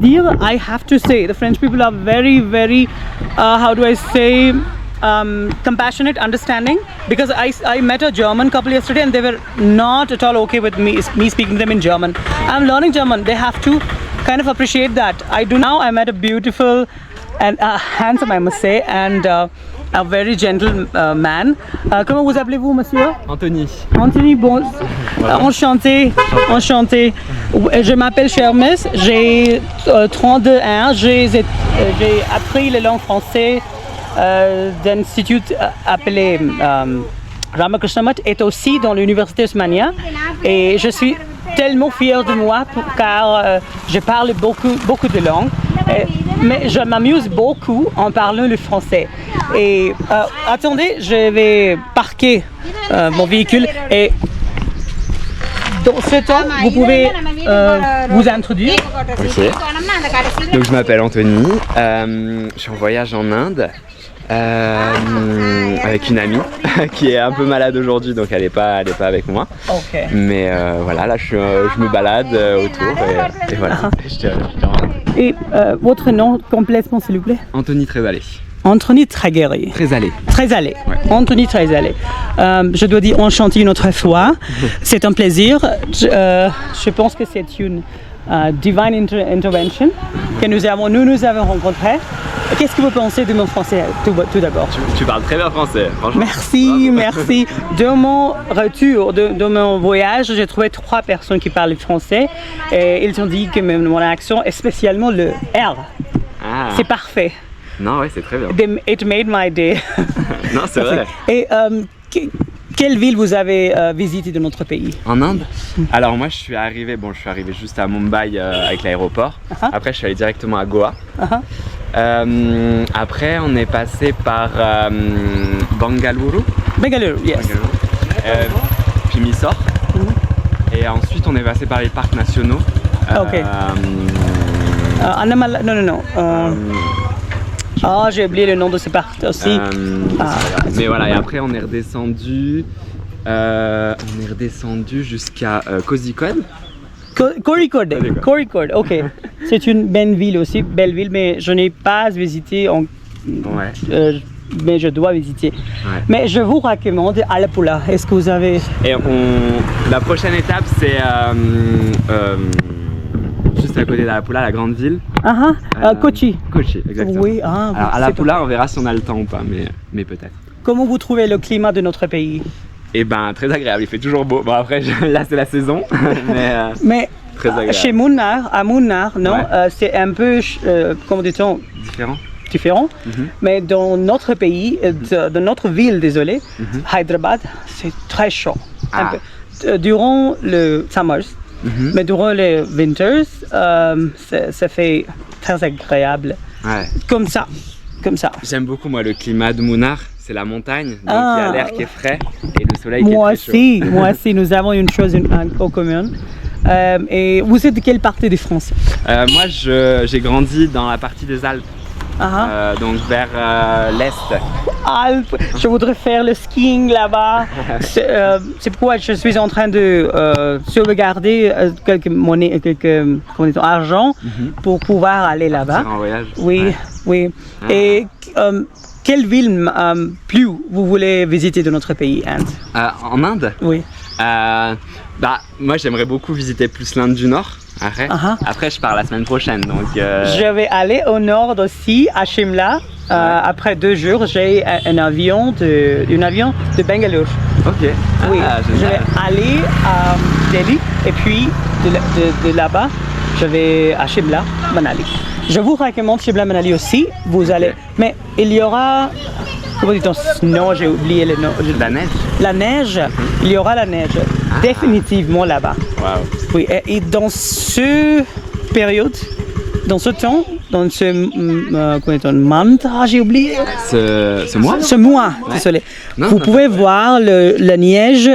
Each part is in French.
Dire, I have to say, the French people are very, very, how do I say, compassionate, understanding. Because I met a German couple yesterday and they were not at all okay with me speaking to them in German. I'm learning German. They have to kind of appreciate that. I do now. I met a beautiful and handsome, I must say, and a very gentle man. Comment vous appelez-vous, monsieur? Anthony. Anthony, bon, enchanté, enchanté. Je m'appelle Shermes, j'ai 32 ans, j'ai appris la langue française d'un institut appelé Ramakrishna Math et aussi dans l'université Osmania. Et je suis tellement fière de moi car je parle beaucoup de langues. Mais je m'amuse beaucoup en parlant le français. Et attendez, je vais parquer mon véhicule et dans ce temps, vous pouvez vous introduire. Ok. Donc je m'appelle Anthony, je suis en voyage en Inde avec une amie qui est un peu malade aujourd'hui, donc elle est pas avec moi. Okay. Mais voilà, là je me balade autour et voilà. Je te rends. Et votre nom complètement, s'il vous plaît? Anthony Trézalé. Anthony Trézalé. Trézalé. Trézalé. Ouais. Anthony Trézalé. Je dois dire enchanté une autre fois. C'est un plaisir. Je pense que c'est une divine intervention que nous avons rencontrée. Qu'est-ce que vous pensez de mon français tout d'abord? Tu parles très bien français, franchement. Merci, merci. De mon retour, de mon voyage, j'ai trouvé 3 personnes qui parlent français et ils ont dit que mon accent, et spécialement le R, c'est parfait. Non, ouais, c'est très bien. It made my day. Non, c'est vrai. Et quelle ville vous avez visité de notre pays? En Inde? Alors moi je suis arrivé juste à Mumbai avec l'aéroport. Après je suis allé directement à Goa. Après on est passé par Bangalore. Bangalore, yes. Puis Mysore. Et ensuite on est passé par les parcs nationaux. Ok. Non. J'ai oublié le nom de ce parc aussi. Mais voilà, et après on est redescendu jusqu'à Kozhikode. Kozhikode, ok. C'est une belle ville aussi, mais je n'ai pas visité. Mais je dois visiter. Ouais. Mais je vous recommande Alapula. Est-ce que vous avez... Et la prochaine étape c'est juste à côté d'Alapula, la grande ville. Kochi. Kochi, exactement. Oui, alors Alapula, on verra si on a le temps ou pas, mais peut-être. Comment vous trouvez le climat de notre pays? Eh ben, très agréable, il fait toujours beau. Bon après, là c'est la saison, mais très agréable. Chez à Munnar, non, c'est un peu, comment dit-on? Différent. Mais dans notre pays, dans notre ville, désolé, Hyderabad, c'est très chaud. Durant le summers, mais durant les winters, ça fait très agréable. Ouais. Comme ça. J'aime beaucoup moi le climat de Munnar, c'est la montagne, donc il y a l'air qui est frais et le soleil qui est très chaud. Moi aussi, nous avons une chose en commun. Et vous êtes de quelle partie de France? Moi, j'ai grandi dans la partie des Alpes. Donc vers l'est. Alpes, je voudrais faire le skiing là-bas. C'est pourquoi je suis en train de sauvegarder quelques monnaies, argent pour pouvoir aller là-bas. En voyage. Oui. Et quelle ville plus vous voulez visiter de notre pays, Inde? En Inde? Oui. Moi j'aimerais beaucoup visiter plus l'Inde du Nord. Après je pars la semaine prochaine donc Je vais aller au nord aussi à Shimla. Après 2 jours j'ai un avion de Bangalore. Ok. Oui. Je vais aller à Delhi et puis de là-bas je vais à Shimla, Manali. Je vous recommande Shimla, Manali aussi. Vous allez. Mais il y aura. Comment dit-on? Non, j'ai oublié le nom. La neige? La neige, il y aura la neige, définitivement là-bas. Wow. Oui, et dans ce période, dans ce temps, dans ce mantra, j'ai oublié. Ce mois? Ce mois, désolé. Vous pouvez voir la neige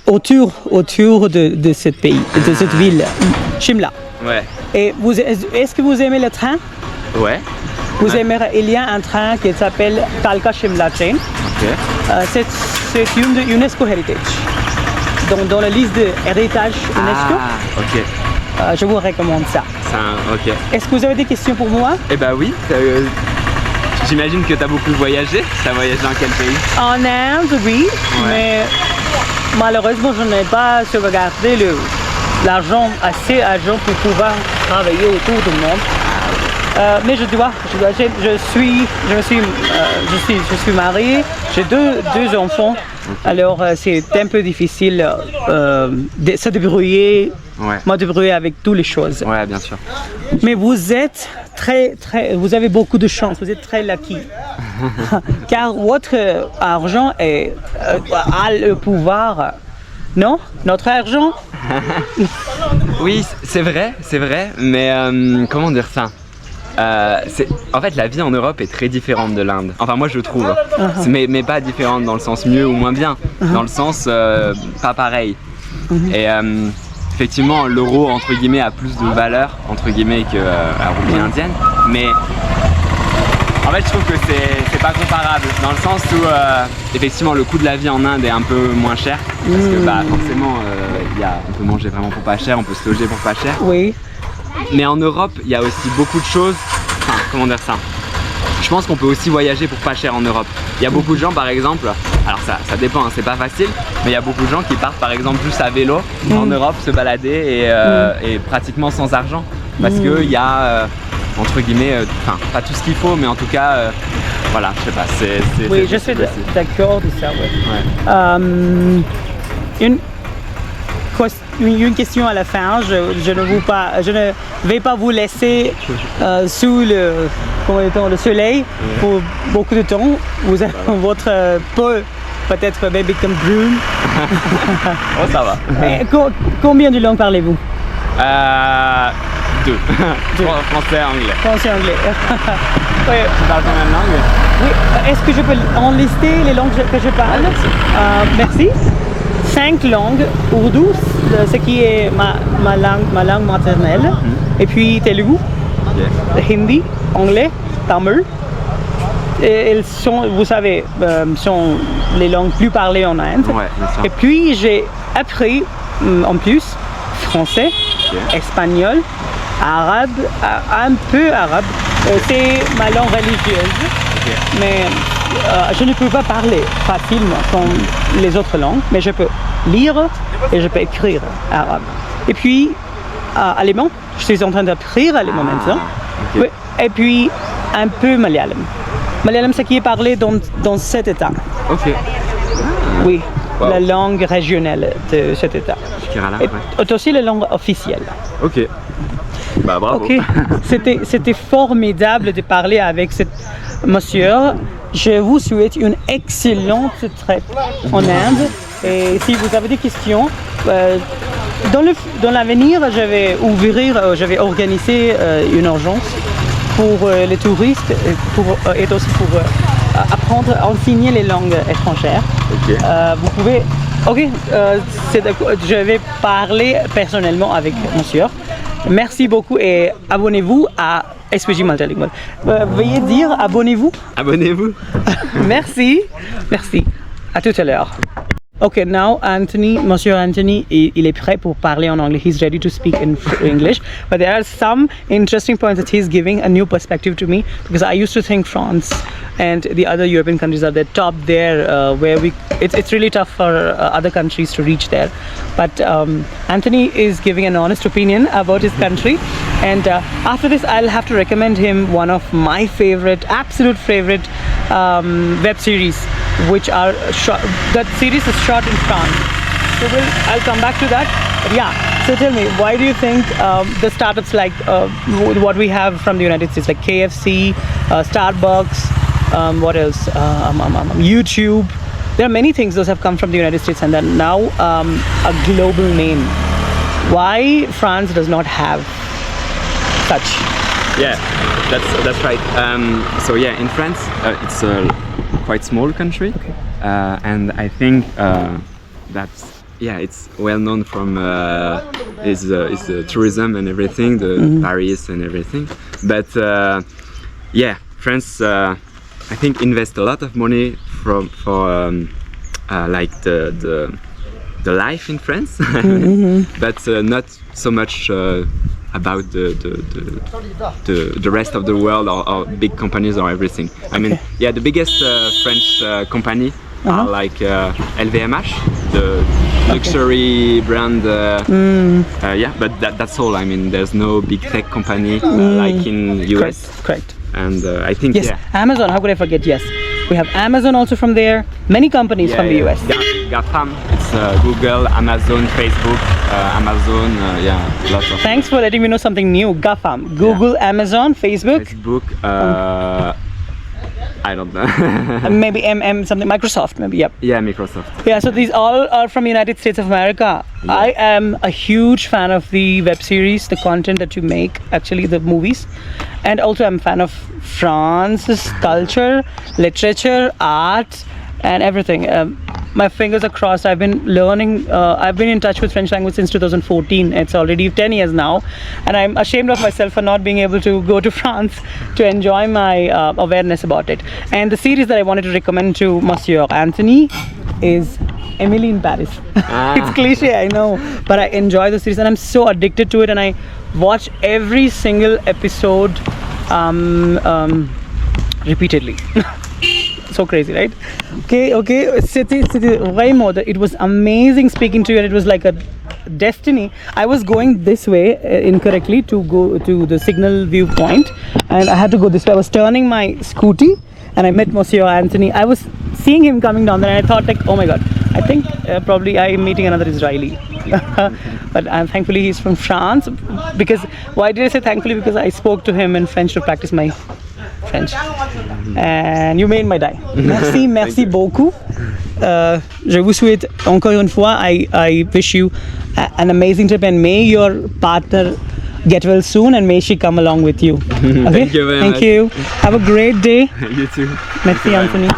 autour de ce pays, de cette ville, Shimla. Ouais. Et est-ce que vous aimez le train? Ouais. Vous aimerez, il y a un train qui s'appelle Kalka Shimla Train. Okay. C'est une de UNESCO Heritage. Dans la liste de héritage UNESCO. Ok. je vous recommande ça. Ok. Est-ce que vous avez des questions pour moi? Eh bah oui. J'imagine que tu as beaucoup voyagé. Tu as voyagé dans quel pays? En Inde, oui, mais malheureusement, je n'ai pas sauvegardé l'argent, assez d'argent pour pouvoir travailler autour du monde. Mais je suis mariée, j'ai deux enfants, alors c'est un peu difficile de se débrouiller, me débrouiller avec toutes les choses. Ouais, bien sûr. Mais vous êtes vous avez beaucoup de chance, vous êtes très lucky. Car votre argent a le pouvoir. Non? Notre argent? Oui, c'est vrai, mais comment dire ça? En fait, la vie en Europe est très différente de l'Inde. Enfin, moi je trouve. Mais pas différente dans le sens mieux ou moins bien. Dans le sens pas pareil. Et effectivement, l'euro, entre guillemets, a plus de valeur, entre guillemets, que la roupie indienne. Mais en fait, je trouve que c'est pas comparable. Dans le sens où, effectivement, le coût de la vie en Inde est un peu moins cher. Parce que forcément, on peut manger vraiment pour pas cher, on peut se loger pour pas cher. Oui. Mais en Europe, il y a aussi beaucoup de choses. Enfin, comment dire ça? Je pense qu'on peut aussi voyager pour pas cher en Europe. Il y a beaucoup de gens, par exemple, alors ça dépend, hein, c'est pas facile, mais il y a beaucoup de gens qui partent par exemple juste à vélo en Europe se balader et pratiquement sans argent. Parce qu'il y a, entre guillemets, enfin, pas tout ce qu'il faut, mais en tout cas, voilà, je sais pas. Oui, je suis d'accord de ça, une question à la fin, je ne vais pas vous laisser sous le soleil pour beaucoup de temps. Vous avez votre peau peut-être baby comme brune. Oh, ça va. Combien de langues parlez-vous? Deux. Français et anglais. Français et anglais. Oui. Tu parles combien de langues? Oui. Est-ce que je peux enlister les langues que je parle? Merci. 5 langues, ourdou, ce qui est ma langue maternelle, et puis telugu, hindi, anglais, tamil. Et elles sont, vous savez, sont les langues plus parlées en Inde. Et puis j'ai appris en plus français, espagnol, arabe, un peu arabe. C'est ma langue religieuse, mais je ne peux pas parler facilement comme les autres langues, mais je peux lire et je peux écrire arabe. Et puis allemand, je suis en train d'apprendre allemand maintenant. Oui. Et puis un peu malayalam. Malayalam, c'est qui est parlé dans cet état. Ok. Oui, la langue régionale de cet état. Et aussi la langue officielle. Ok. Bah bravo. Ok. C'était formidable de parler avec ce monsieur. Je vous souhaite une excellente traite en Inde. Et si vous avez des questions, dans l'avenir, je vais organiser une agence pour les touristes et aussi pour apprendre à enseigner les langues étrangères. Vous pouvez... je vais parler personnellement avec monsieur. Merci beaucoup et abonnez-vous à SPJ Multilingual. Veuillez dire abonnez-vous. Abonnez-vous. Merci. Merci. À tout à l'heure. Okay, now Monsieur Anthony, il est prêt pour parler en anglais. He's ready to speak in English. But there are some interesting points that he's giving a new perspective to me, because I used to think France and the other European countries are the top there, where it's really tough for other countries to reach there. But Anthony is giving an honest opinion about his country, and after this I'll have to recommend him one of my absolute favorite web series, which are shot. That series is shot in France. So I'll come back to that. But yeah, so tell me, why do you think the startups like what we have from the United States, like KFC, Starbucks, what else, YouTube, there are many things those have come from the United States and then now a global name. Why France does not have such? Yeah, that's right. So yeah, in France, it's a quite small country, and I think it's well known from its tourism and everything, the Paris and everything. But France, I think invest a lot of money for like the the life in France, but not so much about the rest of the world or big companies or everything. I mean, yeah, the biggest French company are like LVMH, the luxury brand. Yeah, but that's all. I mean, there's no big tech company like in US. Correct. And I think Yes, Amazon. How could I forget? Yes, we have Amazon also from there. Many companies from the US. GAFAM, it's Google, Amazon, Facebook, Amazon, lots of. Thanks for letting me know something new. GAFAM, Google, Amazon, Facebook, I don't know. maybe something, Microsoft, maybe. Yep. Yeah, Microsoft. Yeah, so these all are from United States of America. Yeah. I am a huge fan of the web series, the content that you make, actually the movies. And also I'm a fan of France's culture, literature, art, and everything. My fingers are crossed. I've been learning, I've been in touch with French language since 2014. It's already 10 years now. And I'm ashamed of myself for not being able to go to France to enjoy my awareness about it. And the series that I wanted to recommend to Monsieur Anthony is Emily in Paris. It's cliche, I know, but I enjoy the series and I'm so addicted to it, and I watch every single episode repeatedly. So crazy, right? Okay, City, vraiment, it was amazing speaking to you, and it was like a destiny. I was going this way incorrectly to go to the signal viewpoint, and I had to go this way. I was turning my scooty and I met Monsieur Anthony. I was seeing him coming down there and I thought like, oh my god, I think probably I'm meeting another Israeli. But thankfully he's from France. Because why did I say thankfully? Because I spoke to him in French to practice my French. And you made my day. Merci beaucoup. Je vous souhaite encore une fois, I wish you an amazing trip, and may your partner get well soon, and may she come along with you. Okay? Thank you very much. Thank you. Have a great day. You too. Merci Anthony.